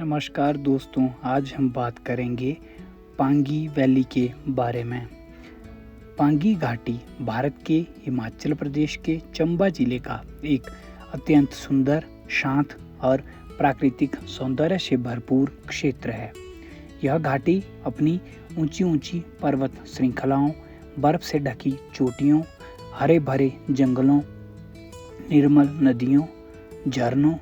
नमस्कार दोस्तों, आज हम बात करेंगे पांगी वैली के बारे में। पांगी घाटी भारत के हिमाचल प्रदेश के चंबा जिले का एक अत्यंत सुंदर, शांत और प्राकृतिक सौंदर्य से भरपूर क्षेत्र है। यह घाटी अपनी ऊंची ऊंची पर्वत श्रृंखलाओं, बर्फ से ढकी चोटियों, हरे भरे जंगलों, निर्मल नदियों, झरनों,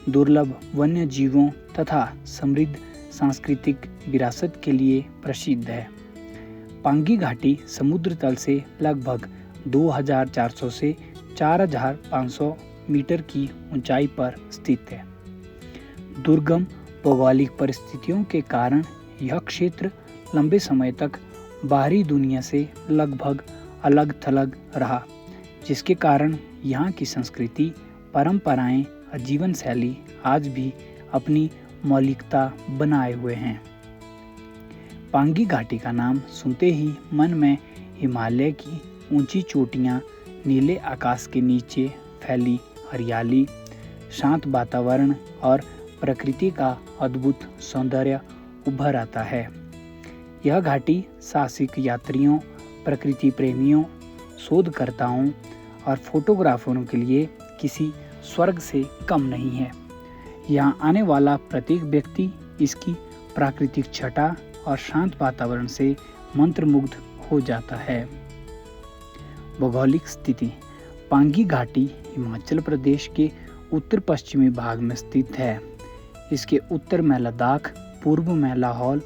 दुर्लभ वन्य जीवों तथा समृद्ध सांस्कृतिक विरासत के लिए प्रसिद्ध है। पांगी घाटी समुद्र तल से लगभग 2400 से 4500 मीटर की ऊंचाई पर स्थित है। दुर्गम भौगोलिक परिस्थितियों के कारण यह क्षेत्र लंबे समय तक बाहरी दुनिया से लगभग अलग थलग रहा, जिसके कारण यहाँ की संस्कृति, परंपराएं और जीवन शैली आज भी अपनी मौलिकता बनाए हुए हैं। पांगी घाटी का नाम सुनते ही मन में हिमालय की ऊंची चोटियां, नीले आकाश के नीचे फैली हरियाली, शांत वातावरण और प्रकृति का अद्भुत सौंदर्य उभर आता है। यह घाटी साहसिक यात्रियों, प्रकृति प्रेमियों, शोधकर्ताओं और फोटोग्राफरों के लिए किसी स्वर्ग से कम नहीं है। यहाँ आने वाला प्रत्येक व्यक्ति इसकी प्राकृतिक छटा और शांत वातावरण से मंत्रमुग्ध हो जाता है। भौगोलिक स्थिति। पांगी घाटी हिमाचल प्रदेश के उत्तर पश्चिमी भाग में स्थित है। इसके उत्तर में लद्दाख, पूर्व में लाहौल,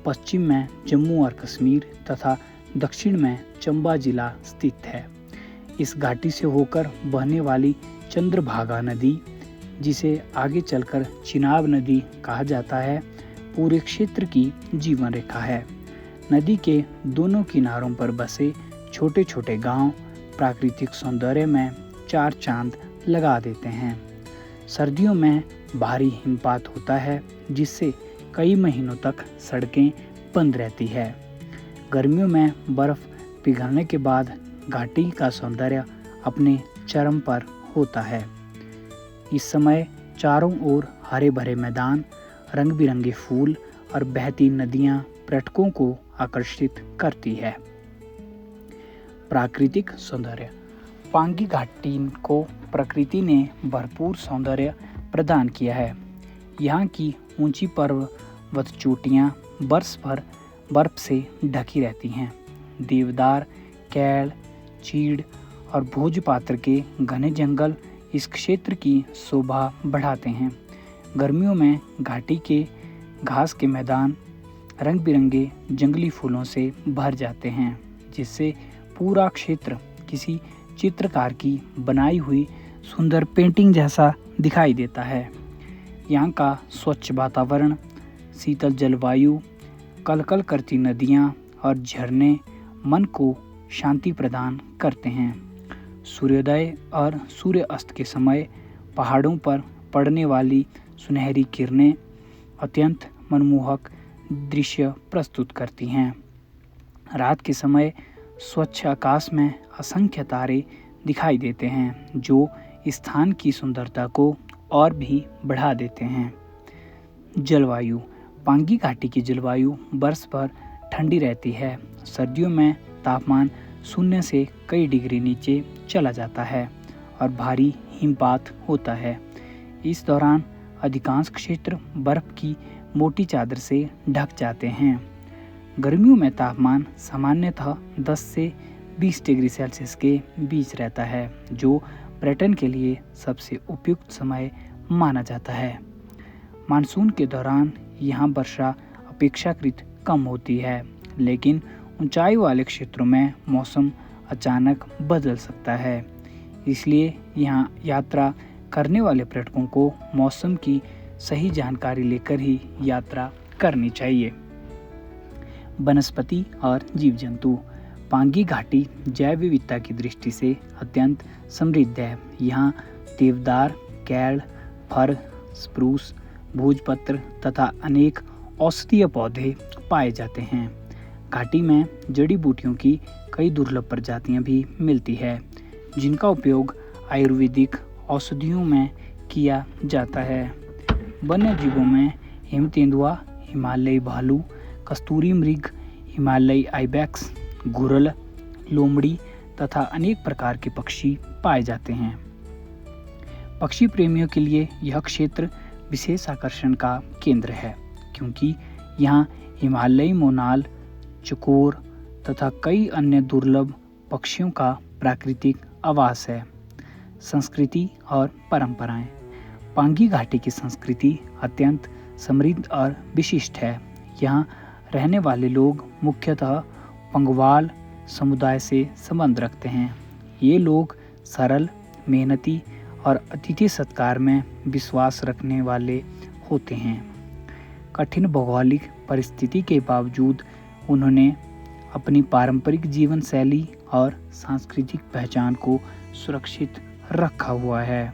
पश्चिम में जम्मू और कश्मीर तथा दक्षिण में चंबा जिला स्थित है। इस घाटी से होकर बहने वाली चंद्रभागा नदी, जिसे आगे चलकर चिनाब नदी कहा जाता है, पूरे क्षेत्र की जीवन रेखा है। नदी के दोनों किनारों पर बसे छोटे छोटे गांव प्राकृतिक सौंदर्य में चार चांद लगा देते हैं। सर्दियों में भारी हिमपात होता है, जिससे कई महीनों तक सड़कें बंद रहती है। गर्मियों में बर्फ पिघलने के बाद घाटी का सौंदर्य अपने चरम पर होता है। इस समय चारों ओर हरे भरे मैदान, रंग बिरंगे फूल और बहती नदियां पर्यटकों को आकर्षित करती है। प्राकृतिक सौंदर्य। पांगी घाटी को प्रकृति ने भरपूर सौंदर्य प्रदान किया है। यहाँ की ऊंची पर्वत चोटियाँ वर्ष भर बर्फ से ढकी रहती हैं। देवदार, कैड़, चीड़ और भोजपात्र के घने जंगल इस क्षेत्र की शोभा बढ़ाते हैं। गर्मियों में घाटी के घास के मैदान रंग बिरंगे जंगली फूलों से भर जाते हैं, जिससे पूरा क्षेत्र किसी चित्रकार की बनाई हुई सुंदर पेंटिंग जैसा दिखाई देता है। यहाँ का स्वच्छ वातावरण, शीतल जलवायु, कलकल करती नदियाँ और झरने मन को शांति प्रदान करते हैं। सूर्योदय और सूर्य अस्त के समय पहाड़ों पर पड़ने वाली सुनहरी किरणें अत्यंत मनमोहक दृश्य प्रस्तुत करती हैं। रात के समय स्वच्छ आकाश में असंख्य तारे दिखाई देते हैं, जो स्थान की सुंदरता को और भी बढ़ा देते हैं। जलवायु। पांगी घाटी की जलवायु वर्ष भर ठंडी रहती है। सर्दियों में तापमान शून्य से कई डिग्री नीचे चला जाता है और भारी हिमपात होता है। इस दौरान अधिकांश क्षेत्र बर्फ की मोटी चादर से ढक जाते हैं। गर्मियों में तापमान सामान्यतः 10 से 20 डिग्री सेल्सियस के बीच रहता है, जो पर्यटन के लिए सबसे उपयुक्त समय माना जाता है। मानसून के दौरान यहाँ वर्षा अपेक्षाकृत कम होती है, लेकिन ऊंचाई वाले क्षेत्रों में मौसम अचानक बदल सकता है। इसलिए यहाँ यात्रा करने वाले पर्यटकों को मौसम की सही जानकारी लेकर ही यात्रा करनी चाहिए। वनस्पति और जीव जंतु। पांगी घाटी जैव विविधता की दृष्टि से अत्यंत समृद्ध है। यहाँ देवदार, कैड़, फर, स्प्रूस, भोजपत्र तथा अनेक औषधीय पौधे पाए जाते हैं। घाटी में जड़ी बूटियों की कई दुर्लभ प्रजातियां भी मिलती है, जिनका उपयोग आयुर्वेदिक औषधियों में किया जाता है। वन्य जीवों में हिम तेंदुआ, हिमालयी भालू, कस्तूरी मृग, हिमालयी आइबैक्स, घुरल, लोमड़ी तथा अनेक प्रकार के पक्षी पाए जाते हैं। पक्षी प्रेमियों के लिए यह क्षेत्र विशेष आकर्षण का केंद्र है, क्योंकि यहाँ हिमालयी मोनाल, चकोर तथा कई अन्य दुर्लभ पक्षियों का प्राकृतिक आवास है। संस्कृति और परंपराएं। पांगी घाटी की संस्कृति अत्यंत समृद्ध और विशिष्ट है। यहाँ रहने वाले लोग मुख्यतः पंगवाल समुदाय से संबंध रखते हैं। ये लोग सरल, मेहनती और अतिथि सत्कार में विश्वास रखने वाले होते हैं। कठिन भौगोलिक परिस्थिति के बावजूद उन्होंने अपनी पारंपरिक जीवन शैली और सांस्कृतिक पहचान को सुरक्षित रखा हुआ है।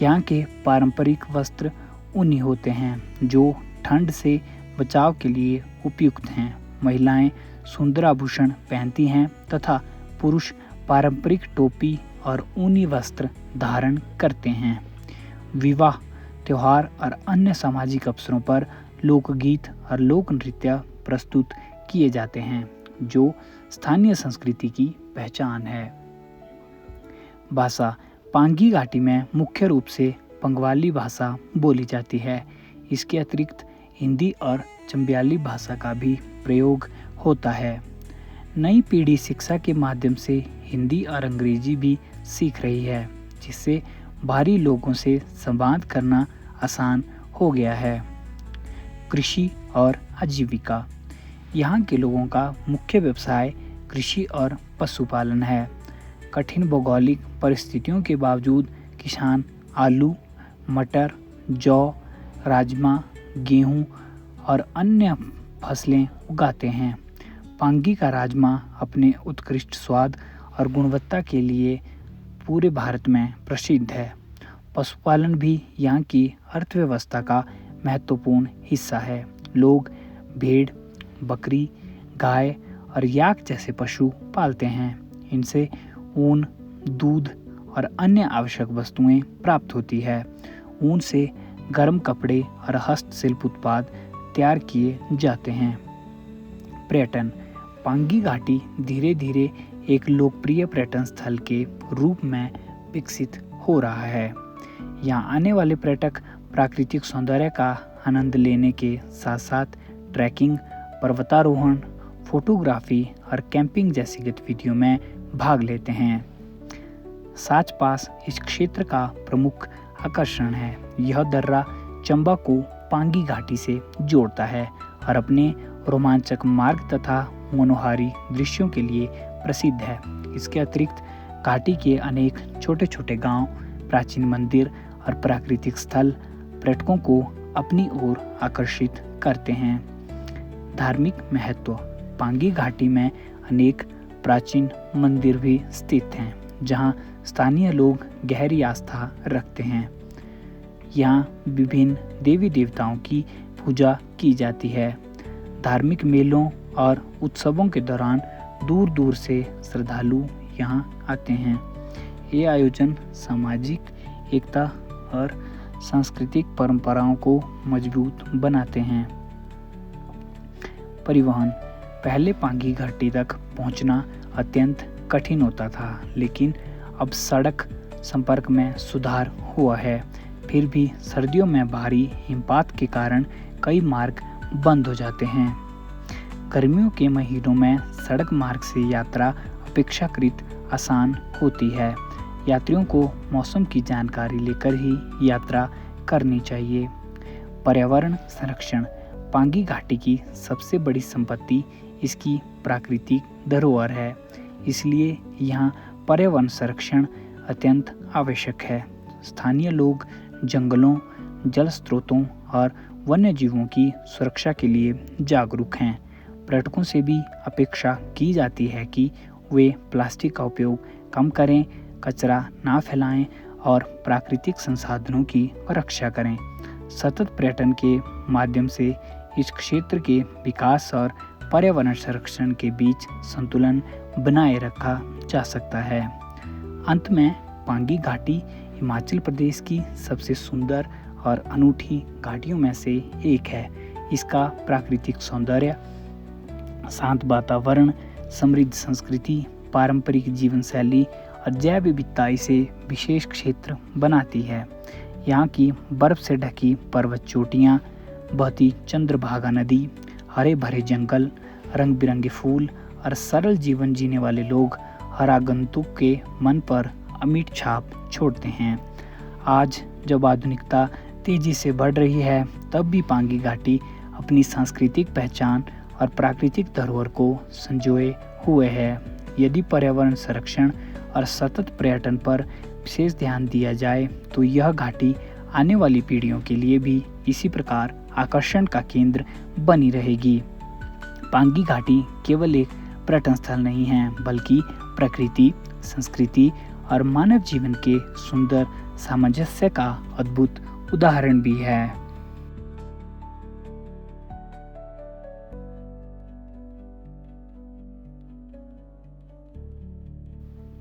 यहाँ के पारंपरिक वस्त्र ऊनी होते हैं जो ठंड से बचाव के लिए उपयुक्त हैं। महिलाएं सुंदर आभूषण पहनती हैं तथा पुरुष पारंपरिक टोपी और ऊनी वस्त्र धारण करते हैं। विवाह, त्योहार और अन्य सामाजिक अवसरों पर लोकगीत और लोक नृत्य प्रस्तुत किए जाते हैं जो स्थानीय संस्कृति की पहचान है। भाषा। पांगी घाटी में मुख्य रूप से पंगवाली भाषा बोली जाती है। इसके अतिरिक्त हिंदी और चंबियाली भाषा का भी प्रयोग होता है। नई पीढ़ी शिक्षा के माध्यम से हिंदी और अंग्रेजी भी सीख रही है, जिससे बाहरी लोगों से संवाद करना आसान हो गया है। कृषि और आजीविका। यहाँ के लोगों का मुख्य व्यवसाय कृषि और पशुपालन है। कठिन भौगोलिक परिस्थितियों के बावजूद किसान आलू, मटर, जौ, राजमा, गेहूँ और अन्य फसलें उगाते हैं। पांगी का राजमा अपने उत्कृष्ट स्वाद और गुणवत्ता के लिए पूरे भारत में प्रसिद्ध है। पशुपालन भी यहाँ की अर्थव्यवस्था का महत्वपूर्ण हिस्सा है। लोग भेड़, बकरी, गाय और याक जैसे पशु पालते हैं। इनसे ऊन, दूध और अन्य आवश्यक वस्तुएं प्राप्त होती है। ऊन से गर्म कपड़े और हस्तशिल्प उत्पाद तैयार किए जाते हैं। पर्यटन। पांगी घाटी धीरे धीरे एक लोकप्रिय पर्यटन स्थल के रूप में विकसित हो रहा है। यहाँ आने वाले पर्यटक प्राकृतिक सौंदर्य का आनंद लेने के साथ साथ ट्रैकिंग, पर्वतारोहण, फोटोग्राफी और कैंपिंग जैसी गतिविधियों में भाग लेते हैं। साच पास इस क्षेत्र का प्रमुख आकर्षण है। यह दर्रा चंबा को पांगी घाटी से जोड़ता है और अपने रोमांचक मार्ग तथा मनोहारी दृश्यों के लिए प्रसिद्ध है। इसके अतिरिक्त घाटी के अनेक छोटे छोटे गांव, प्राचीन मंदिर और प्राकृतिक स्थल पर्यटकों को अपनी ओर आकर्षित करते हैं। धार्मिक महत्व। पांगी घाटी में अनेक प्राचीन मंदिर भी स्थित हैं, जहां स्थानीय लोग गहरी आस्था रखते हैं। यहाँ विभिन्न देवी देवताओं की पूजा की जाती है। धार्मिक मेलों और उत्सवों के दौरान दूर दूर से श्रद्धालु यहाँ आते हैं। ये आयोजन सामाजिक एकता और सांस्कृतिक परंपराओं को मजबूत बनाते हैं। परिवहन। पहले पांगी घाटी तक पहुंचना अत्यंत कठिन होता था, लेकिन अब सड़क संपर्क में सुधार हुआ है। फिर भी सर्दियों में भारी हिमपात के कारण कई मार्ग बंद हो जाते हैं। गर्मियों के महीनों में सड़क मार्ग से यात्रा अपेक्षाकृत आसान होती है। यात्रियों को मौसम की जानकारी लेकर ही यात्रा करनी चाहिए। पर्यावरण संरक्षण। पांगी घाटी की सबसे बड़ी संपत्ति इसकी प्राकृतिक धरोहर है, इसलिए यहाँ पर्यावरण संरक्षण अत्यंत आवश्यक है। स्थानीय लोग जंगलों, जल स्रोतों और वन्य जीवों की सुरक्षा के लिए जागरूक हैं। पर्यटकों से भी अपेक्षा की जाती है कि वे प्लास्टिक का उपयोग कम करें, कचरा ना फैलाएं और प्राकृतिक संसाधनों की रक्षा करें। सतत पर्यटन के माध्यम से इस क्षेत्र के विकास और पर्यावरण संरक्षण के बीच संतुलन बनाए रखा जा सकता है। अंत में पांगी घाटी हिमाचल प्रदेश की सबसे सुंदर और अनूठी घाटियों में से एक है। इसका प्राकृतिक सौंदर्य, शांत वातावरण, समृद्ध संस्कृति, पारंपरिक जीवन शैली और जैव विविधता इसे विशेष क्षेत्र बनाती है। यहाँ की बर्फ से ढकी पर्वत चोटियाँ, बहती चंद्रभागा नदी, हरे भरे जंगल, रंग बिरंगे फूल और सरल जीवन जीने वाले लोग हर आगंतुक के मन पर अमिट छाप छोड़ते हैं। आज जब आधुनिकता तेजी से बढ़ रही है, तब भी पांगी घाटी अपनी सांस्कृतिक पहचान और प्राकृतिक धरोहर को संजोए हुए है। यदि पर्यावरण संरक्षण और सतत पर्यटन पर विशेष ध्यान दिया जाए तो यह घाटी आने वाली पीढ़ियों के लिए भी इसी प्रकार आकर्षण का केंद्र बनी रहेगी। पांगी घाटी केवल एक पर्यटन स्थल नहीं है, बल्कि प्रकृति, संस्कृति और मानव जीवन के सुंदर सामंजस्य का अद्भुत उदाहरण भी है।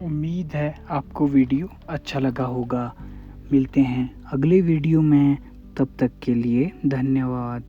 उम्मीद है आपको वीडियो अच्छा लगा होगा। मिलते हैं अगले वीडियो में, तब तक के लिए धन्यवाद।